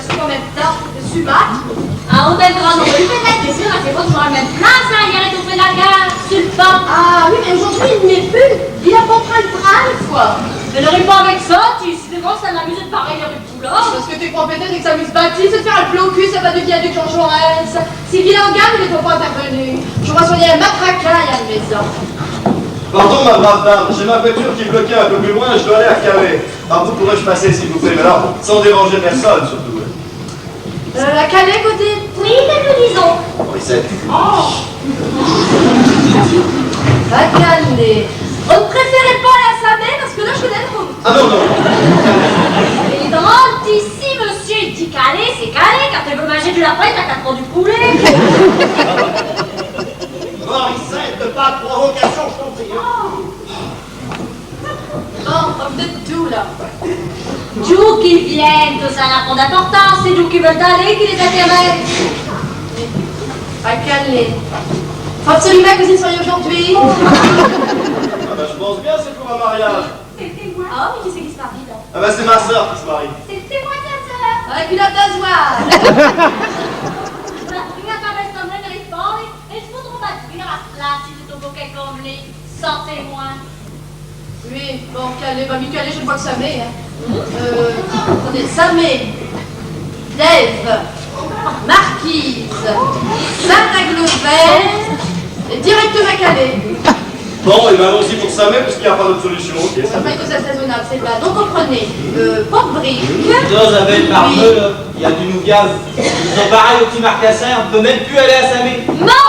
c'est en même temps. C'est match. Ah, on t'aidera non plus, peut-être, mais sûr, c'est pas toujours la même place, hein, il arrête au feu de la gare, sur le banc. Ah oui, mais aujourd'hui, il n'est plus. Il a pas pris le train, quoi. Mais n'arrive pas avec ça, tu si devant ça m'amuse de pareil avec tout là. Parce que t'es crois peut-être que ça amuse Baptiste de te faire un plan au cul, ça va de viaduc Jean Jaurès. Si il en gamme, il ne faut pas intervenir. Je vois soigner un matraquin, il y a une maison. Pardon, ma brave dame, j'ai ma voiture qui est bloquée un peu plus loin, je dois aller à Calais. Par où pourrais-je passer, s'il vous plaît? Mais alors, sans déranger personne, surtout. À Calais, côté? Oui, mais nous disons. Oui, c'est. Oh. À Calais. On ne préférait pas la Samé parce que là, je connais le route. Ah non, non. Il rentre ici, monsieur, il dit Calais, c'est Calais, quand elle veut manger de la frite, t'as qu'à prendre du poulet. Morissette, pas de provocation, je t'en prie. Bon, on venait de tout, là. D'où qu'ils viennent, tout ça n'a pas d'importance, c'est d'où qu'ils veulent aller qui les intéresse. À Calais. Faut absolument que vous y soyez aujourd'hui. Ah ben, je pense bien, c'est pour un mariage. C'était moi. Ah, mais qui c'est qui se marie, là? Ah ben, c'est ma soeur qui se marie. C'était moi, ta sœur. Avec une d'azoire. Prima cabeça também na escola, eles vão bater na place de tout bouquet comme les sortez-moi. Oui, bon, Calais, bah, oui, Calais, je ne vois que Samé, hein. Attendez, Samé, Dève, Marquise, Saint-Aglover, et directement à Calais. Bon, et ben allons-y pour ça même, parce qu'il n'y a pas d'autre solution. Ok, Ça fait que c'est saisonnable, c'est pas. Donc, comprenez, porte-brique. Non, Isabelle, parle-le, là. Il y a du nougat. Ils sont pareils au petit Marcassin, on ne peut même plus aller à Samé. Non,